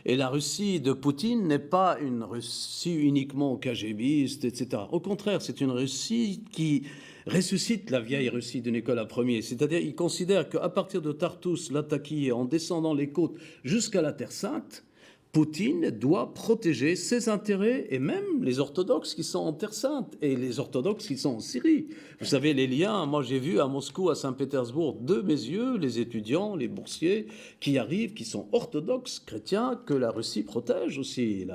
Et la Russie de Poutine n'est pas une Russie uniquement KGBiste, etc. Au contraire, c'est une Russie qui ressuscite la vieille Russie de Nicolas Ier. C'est-à-dire, il considère qu'à partir de Tartous, Latakia, en descendant les côtes jusqu'à la Terre Sainte, Poutine doit protéger ses intérêts et même les orthodoxes qui sont en Terre Sainte et les orthodoxes qui sont en Syrie. Vous savez, les liens, moi j'ai vu à Moscou, à Saint-Pétersbourg, de mes yeux, les étudiants, les boursiers qui arrivent, qui sont orthodoxes, chrétiens, que la Russie protège aussi.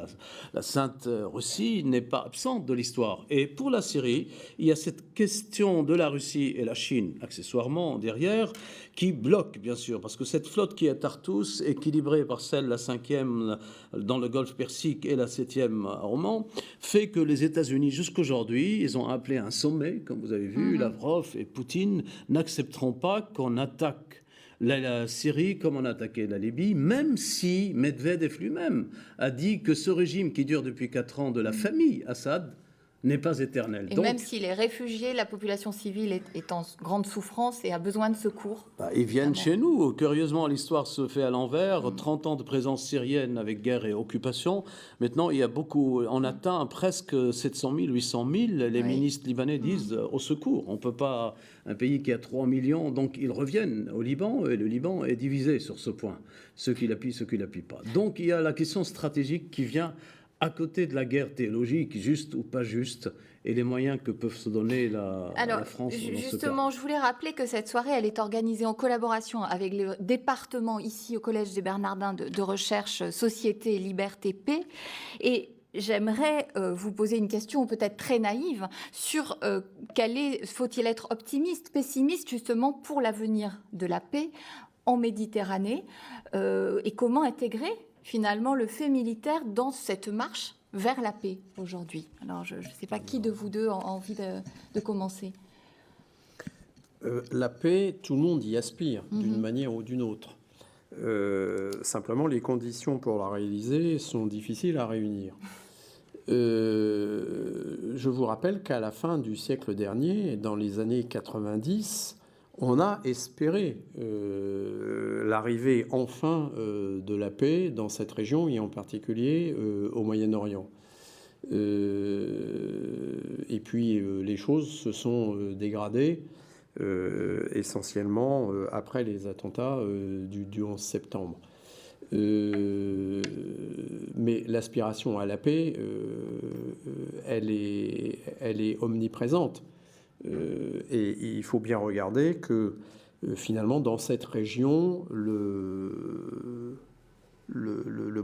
La Sainte Russie n'est pas absente de l'histoire. Et pour la Syrie, il y a cette question de la Russie et la Chine, accessoirement derrière, qui bloque, bien sûr, parce que cette flotte qui est à Tartous, équilibrée par celle, la 5e dans le golfe Persique et la 7e à Oman, fait que les États-Unis, jusqu'aujourd'hui, ils ont appelé un sommet, comme vous avez vu, Lavrov et Poutine n'accepteront pas qu'on attaque la Syrie comme on a attaqué la Libye, même si Medvedev lui-même a dit que ce régime qui dure depuis 4 ans de la famille Assad n'est pas éternel. Et donc, même si les réfugiés, la population civile est en grande souffrance et a besoin de secours. Ils viennent chez nous. Curieusement, l'histoire se fait à l'envers. 30 ans de présence syrienne avec guerre et occupation. Maintenant, il y a beaucoup. On atteint presque 700 000, 800 000. Les ministres libanais disent au secours. On ne peut pas. Un pays qui a 3 millions, donc ils reviennent au Liban. Et le Liban est divisé sur ce point. Ceux qui l'appuient, ceux qui ne l'appuient pas. Donc il y a la question stratégique qui vient à côté de la guerre théologique, juste ou pas juste, et les moyens que peuvent se donner la France dans ce cas. Justement, je voulais rappeler que cette soirée, elle est organisée en collaboration avec le département ici au Collège des Bernardins de recherche Société, Liberté, Paix. Et j'aimerais vous poser une question peut-être très naïve sur faut-il être optimiste, pessimiste justement pour l'avenir de la paix en Méditerranée et comment intégrer finalement le fait militaire dans cette marche vers la paix aujourd'hui. Alors, je ne sais pas qui de vous deux a envie de commencer. La paix, tout le monde y aspire, d'une manière ou d'une autre. Simplement, les conditions pour la réaliser sont difficiles à réunir. Je vous rappelle qu'à la fin du siècle dernier, dans les années 90, on a espéré l'arrivée enfin de la paix dans cette région et en particulier au Moyen-Orient. Et puis les choses se sont dégradées essentiellement après les attentats du 11 septembre. Mais l'aspiration à la paix, elle est omniprésente. Et il faut bien regarder que finalement dans cette région, le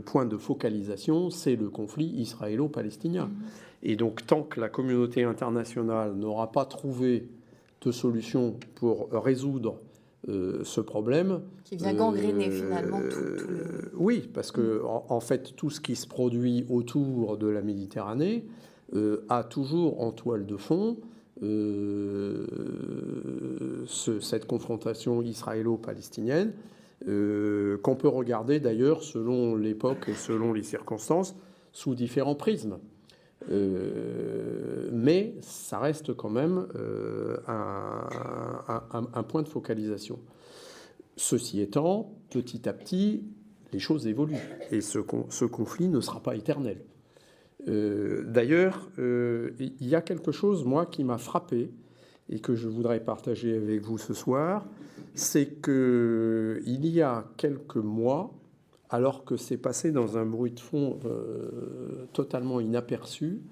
point de focalisation, c'est le conflit israélo-palestinien. Et donc tant que la communauté internationale n'aura pas trouvé de solution pour résoudre ce problème... Qui vient gangréner finalement tout le... Oui, parce que en fait, tout ce qui se produit autour de la Méditerranée a toujours en toile de fond cette confrontation israélo-palestinienne qu'on peut regarder d'ailleurs selon l'époque et selon les circonstances sous différents prismes. Mais ça reste quand même un point de focalisation. Ceci étant, petit à petit, les choses évoluent et ce conflit ne sera pas éternel. D'ailleurs, il y a quelque chose, moi, qui m'a frappé et que je voudrais partager avec vous ce soir, c'est qu'il y a quelques mois, alors que c'est passé dans un bruit de fond totalement inaperçu,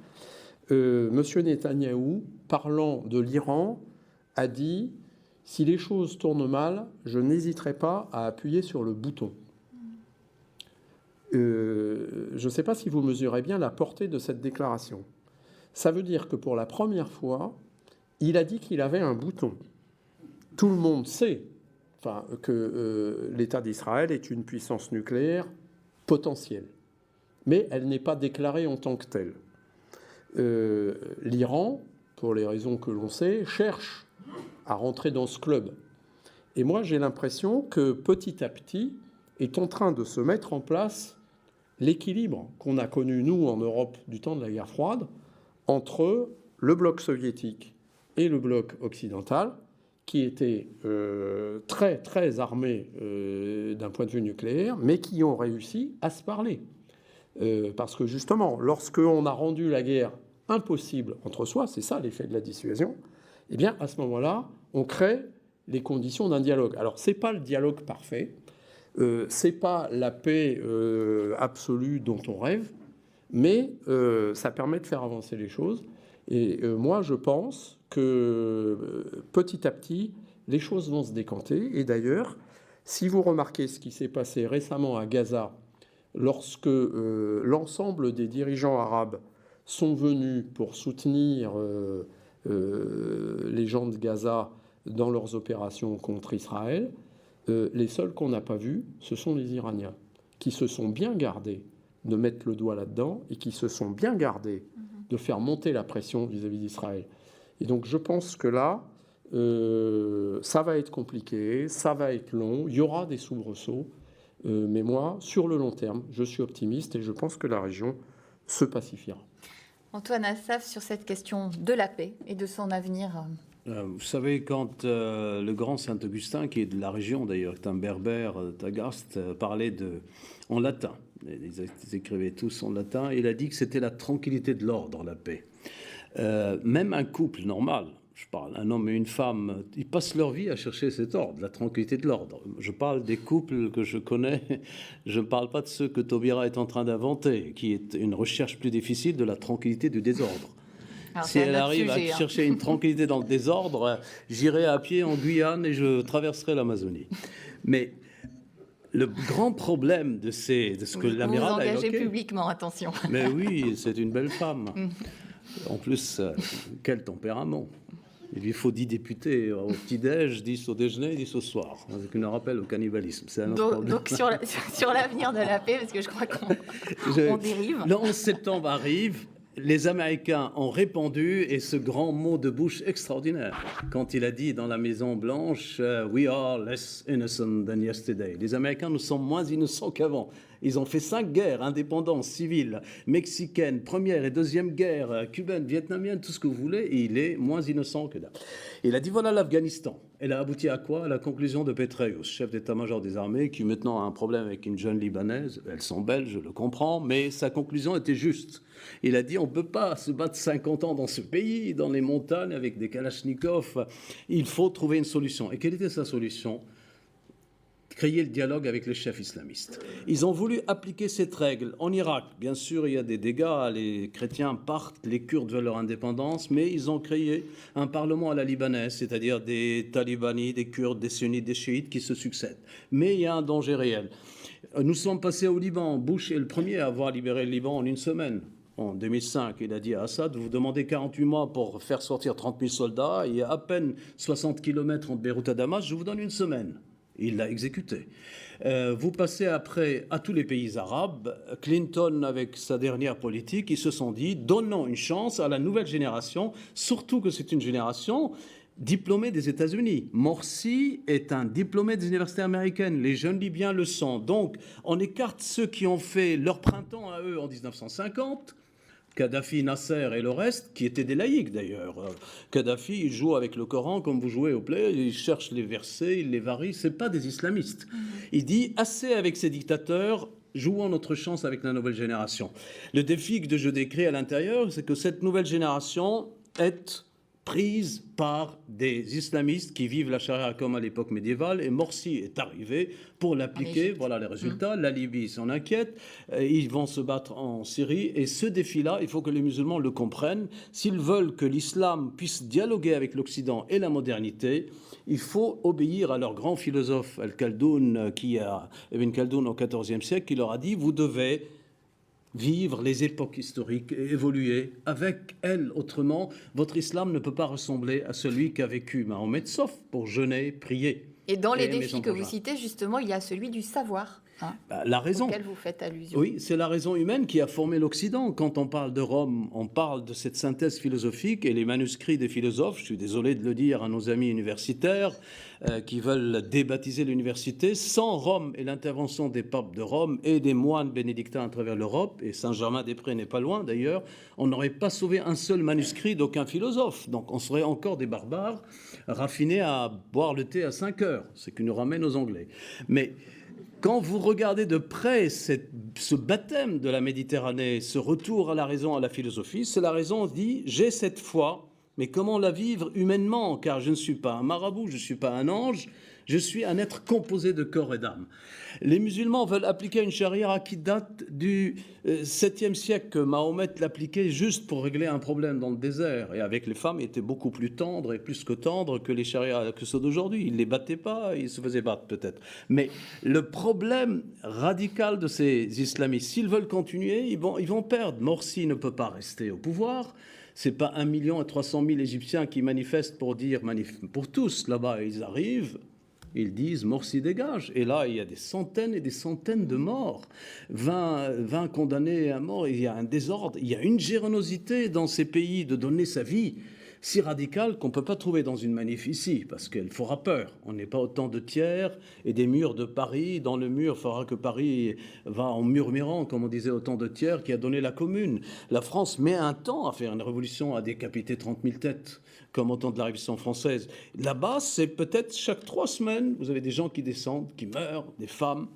M. Netanyahou, parlant de l'Iran, a dit « Si les choses tournent mal, je n'hésiterai pas à appuyer sur le bouton ». Je ne sais pas si vous mesurez bien la portée de cette déclaration. Ça veut dire que pour la première fois, il a dit qu'il avait un bouton. Tout le monde sait que l'État d'Israël est une puissance nucléaire potentielle, mais elle n'est pas déclarée en tant que telle. L'Iran, pour les raisons que l'on sait, cherche à rentrer dans ce club. Et moi, j'ai l'impression que petit à petit est en train de se mettre en place l'équilibre qu'on a connu, nous, en Europe, du temps de la guerre froide, entre le bloc soviétique et le bloc occidental, qui étaient très, très armés d'un point de vue nucléaire, mais qui ont réussi à se parler. Parce que, justement, lorsqu'on a rendu la guerre impossible entre soi, c'est ça l'effet de la dissuasion, eh bien, à ce moment-là, on crée les conditions d'un dialogue. Alors, ce n'est pas le dialogue parfait, c'est pas la paix absolue dont on rêve, mais ça permet de faire avancer les choses. Et moi, je pense que petit à petit, les choses vont se décanter. Et d'ailleurs, si vous remarquez ce qui s'est passé récemment à Gaza, lorsque l'ensemble des dirigeants arabes sont venus pour soutenir les gens de Gaza dans leurs opérations contre Israël, les seuls qu'on n'a pas vus, ce sont les Iraniens, qui se sont bien gardés de mettre le doigt là-dedans et qui se sont bien gardés de faire monter la pression vis-à-vis d'Israël. Et donc je pense que là, ça va être compliqué, ça va être long, il y aura des soubresauts, mais moi, sur le long terme, je suis optimiste et je pense que la région se pacifiera. Antoine Assaf, sur cette question de la paix et de son avenir. Vous savez, quand le grand Saint-Augustin, qui est de la région d'ailleurs, est un berbère d'Agaste, parlait en latin, ils écrivaient tous en latin, et il a dit que c'était la tranquillité de l'ordre, la paix. Même un couple normal, je parle, un homme et une femme, ils passent leur vie à chercher cet ordre, la tranquillité de l'ordre. Je parle des couples que je connais, je ne parle pas de ceux que Taubira est en train d'inventer, qui est une recherche plus difficile de la tranquillité du désordre. Alors, si elle arrive à chercher une tranquillité dans le désordre, j'irai à pied en Guyane et je traverserai l'Amazonie. Mais le grand problème de ce que l'amiral a évoqué... Vous engagez publiquement, attention. Mais oui, c'est une belle femme. En plus, quel tempérament. Il lui faut 10 députés au petit-déj, 10 au déjeuner, 10 au soir. Ce qui nous rappelle au cannibalisme. C'est un autre problème. Donc sur l'avenir de la paix, parce que je crois qu'on dérive. Le 11 septembre arrive. Les Américains ont répondu, et ce grand mot de Bush extraordinaire, quand il a dit dans la Maison Blanche « We are less innocent than yesterday ». Les Américains, nous sommes moins innocents qu'avant. Ils ont fait 5 guerres, indépendance, civile, mexicaine, première et deuxième guerre, cubaine, vietnamienne, tout ce que vous voulez, et il est moins innocent que dalle. Il a dit voilà l'Afghanistan. Elle a abouti à quoi? À la conclusion de Petraeus, chef d'état-major des armées, qui maintenant a un problème avec une jeune Libanaise. Elles sont belles, je le comprends, mais sa conclusion était juste. Il a dit on ne peut pas se battre 50 ans dans ce pays, dans les montagnes, avec des kalachnikovs. Il faut trouver une solution. Et quelle était sa solution? Créer le dialogue avec les chefs islamistes. Ils ont voulu appliquer cette règle en Irak. Bien sûr, il y a des dégâts, les chrétiens partent, les Kurdes veulent leur indépendance, mais ils ont créé un parlement à la libanaise, c'est-à-dire des talibani, des Kurdes, des sunnites, des chiites qui se succèdent. Mais il y a un danger réel. Nous sommes passés au Liban. Bush est le premier à avoir libéré le Liban en une semaine. En 2005, il a dit à Assad, vous demandez 48 mois pour faire sortir 30 000 soldats, il y a à peine 60 km entre Beyrouth et Damas, je vous donne une semaine. Il l'a exécuté. Vous passez après à tous les pays arabes. Clinton, avec sa dernière politique, ils se sont dit, donnons une chance à la nouvelle génération, surtout que c'est une génération diplômée des États-Unis. Morsi est un diplômé des universités américaines. Les jeunes Libyens le sont. Donc, on écarte ceux qui ont fait leur printemps à eux en 1950, Kadhafi, Nasser et le reste, qui étaient des laïcs d'ailleurs. Kadhafi, il joue avec le Coran comme vous jouez au play, il cherche les versets, il les varie, c'est pas des islamistes. Il dit, assez avec ces dictateurs, jouons notre chance avec la nouvelle génération. Le défi que je décris à l'intérieur, c'est que cette nouvelle génération est prise par des islamistes qui vivent la charia comme à l'époque médiévale, et Morsi est arrivé pour l'appliquer. Voilà les résultats. La Libye s'en inquiète. Ils vont se battre en Syrie. Et ce défi-là, il faut que les musulmans le comprennent. S'ils veulent que l'islam puisse dialoguer avec l'Occident et la modernité, il faut obéir à leur grand philosophe Ibn Khaldoun au XIVe siècle, qui leur a dit, vous devez vivre les époques historiques et évoluer avec elles. Autrement, votre islam ne peut pas ressembler à celui qu'a vécu Mahomet, sauf pour jeûner, prier. Et dans les défis que vous citez, justement, il y a celui du savoir. La raison, auquel vous faites allusion. Oui, c'est la raison humaine qui a formé l'Occident. Quand on parle de Rome, on parle de cette synthèse philosophique et les manuscrits des philosophes, je suis désolé de le dire à nos amis universitaires qui veulent débaptiser l'université, sans Rome et l'intervention des papes de Rome et des moines bénédictins à travers l'Europe, et Saint-Germain-des-Prés n'est pas loin d'ailleurs, on n'aurait pas sauvé un seul manuscrit d'aucun philosophe. Donc on serait encore des barbares raffinés à boire le thé à 5 heures, ce qui nous ramène aux Anglais. Mais quand vous regardez de près ce baptême de la Méditerranée, ce retour à la raison, à la philosophie, c'est la raison, on se dit, j'ai cette foi, mais comment la vivre humainement? Car je ne suis pas un marabout, je ne suis pas un ange, je suis un être composé de corps et d'âme. Les musulmans veulent appliquer une charia qui date du 7e siècle, que Mahomet l'appliquait juste pour régler un problème dans le désert. Et avec les femmes, il était beaucoup plus tendre et plus que tendre que les charias que ceux d'aujourd'hui. Il ne les battait pas, il se faisait battre peut-être. Mais le problème radical de ces islamistes, s'ils veulent continuer, ils vont perdre. Morsi ne peut pas rester au pouvoir. Ce n'est pas 1 300 000 Égyptiens qui manifestent pour dire, pour tous là-bas, ils arrivent. Ils disent Morsi dégage. Et là, il y a des centaines et des centaines de morts. 20 condamnés à mort. Il y a un désordre. Il y a une générosité dans ces pays de donner sa vie si radicale qu'on ne peut pas trouver dans une manif ici, parce qu'elle fera peur. On n'est pas autant de tiers et des murs de Paris. Dans le mur, il faudra que Paris va en murmurant, comme on disait, autant de tiers qui a donné la commune. La France met un temps à faire une révolution, à décapiter 30 000 têtes, comme au temps de la Révolution française. Là-bas, c'est peut-être chaque 3 semaines, vous avez des gens qui descendent, qui meurent, des femmes.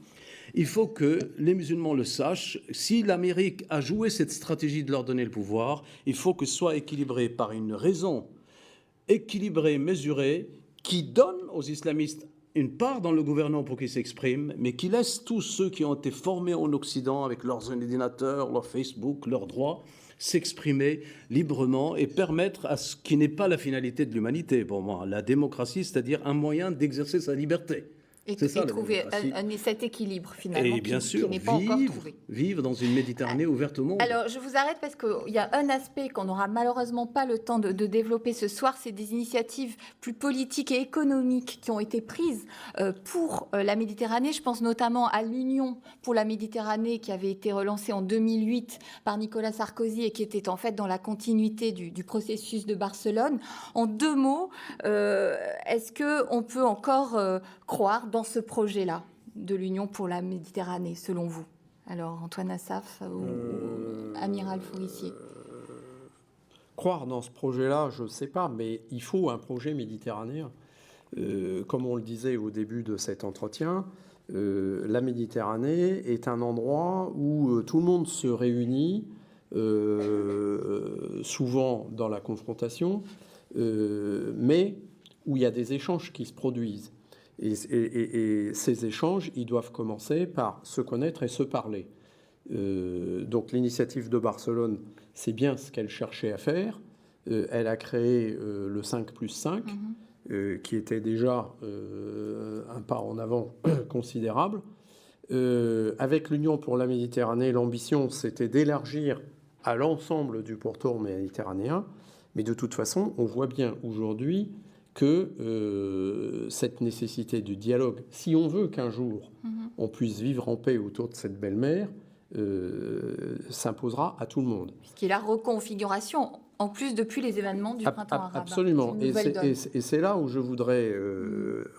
Il faut que les musulmans le sachent. Si l'Amérique a joué cette stratégie de leur donner le pouvoir, il faut que ce soit équilibré par une raison équilibrée, mesurée, qui donne aux islamistes une part dans le gouvernement pour qu'ils s'expriment, mais qui laisse tous ceux qui ont été formés en Occident avec leurs ordinateurs, leur Facebook, leurs droits, s'exprimer librement et permettre à ce qui n'est pas la finalité de l'humanité, pour moi, la démocratie, c'est-à-dire un moyen d'exercer sa liberté. Et trouver cet équilibre, finalement, et bien sûr, qui n'est pas encore trouvé. Vivre dans une Méditerranée ouverte au monde. Alors, je vous arrête parce qu'il y a un aspect qu'on n'aura malheureusement pas le temps de développer ce soir, c'est des initiatives plus politiques et économiques qui ont été prises pour la Méditerranée. Je pense notamment à l'Union pour la Méditerranée qui avait été relancée en 2008 par Nicolas Sarkozy et qui était en fait dans la continuité du processus de Barcelone. En 2 mots, est-ce qu'on peut encore croire dans ce projet-là de l'Union pour la Méditerranée, selon vous? Alors, Antoine Assaf ou Amiral Fourissier? Croire dans ce projet-là, je ne sais pas, mais il faut un projet méditerranéen. Comme on le disait au début de cet entretien, la Méditerranée est un endroit où tout le monde se réunit, souvent dans la confrontation, mais où il y a des échanges qui se produisent. Et ces échanges, ils doivent commencer par se connaître et se parler. Donc l'initiative de Barcelone, c'est bien ce qu'elle cherchait à faire. Elle a créé le 5+5, qui était déjà un pas en avant considérable. Avec l'Union pour la Méditerranée, l'ambition, c'était d'élargir à l'ensemble du pourtour méditerranéen. Mais de toute façon, on voit bien aujourd'hui que cette nécessité de dialogue, si on veut qu'un jour on puisse vivre en paix autour de cette belle mer, s'imposera à tout le monde. Ce qui est la reconfiguration, en plus depuis les événements du printemps arabe. Absolument. Et c'est là où je voudrais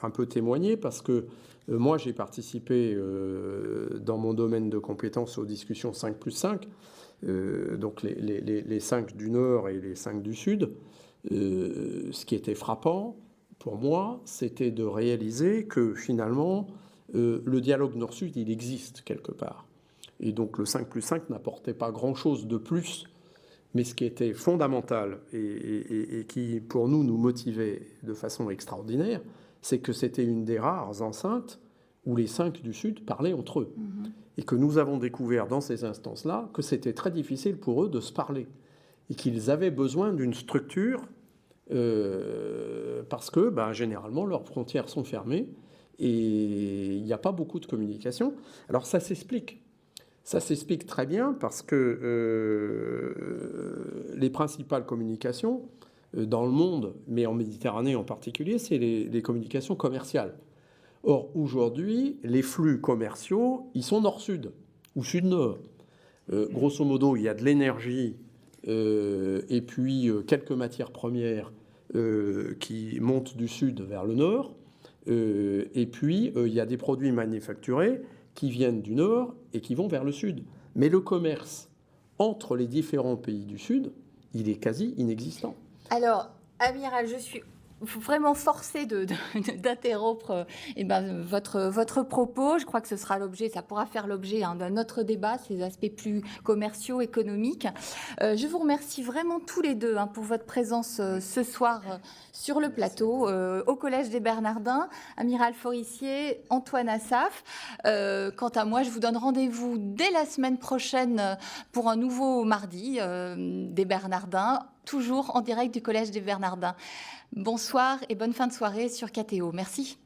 un peu témoigner, parce que moi, j'ai participé dans mon domaine de compétences aux discussions 5+5, donc les 5 du Nord et les 5 du Sud. Ce qui était frappant, pour moi, c'était de réaliser que finalement, le dialogue Nord-Sud, il existe quelque part. Et donc le 5+5 n'apportait pas grand-chose de plus, mais ce qui était fondamental et qui, pour nous motivait de façon extraordinaire, c'est que c'était une des rares enceintes où les 5 du Sud parlaient entre eux. Et que nous avons découvert dans ces instances-là que c'était très difficile pour eux de se parler. Et qu'ils avaient besoin d'une structure parce que généralement leurs frontières sont fermées et il n'y a pas beaucoup de communication. Alors ça s'explique. Ça s'explique très bien parce que les principales communications dans le monde, mais en Méditerranée en particulier, c'est les communications commerciales. Or, aujourd'hui, les flux commerciaux, ils sont nord-sud ou sud-nord. Grosso modo, il y a de l'énergie et puis quelques matières premières qui montent du sud vers le nord. Et puis, il y a des produits manufacturés qui viennent du nord et qui vont vers le sud. Mais le commerce entre les différents pays du sud, il est quasi inexistant. Alors, Amiral, je suis vraiment forcée d'interrompre votre propos. Je crois que ce sera l'objet, ça pourra faire l'objet d'un autre débat, ces aspects plus commerciaux, économiques. Je vous remercie vraiment tous les deux pour votre présence ce soir sur le plateau au Collège des Bernardins. Amiral Fourissier, Antoine Assaf. Quant à moi, je vous donne rendez-vous dès la semaine prochaine pour un nouveau mardi des Bernardins, toujours en direct du Collège des Bernardins. Bonsoir et bonne fin de soirée sur KTO. Merci.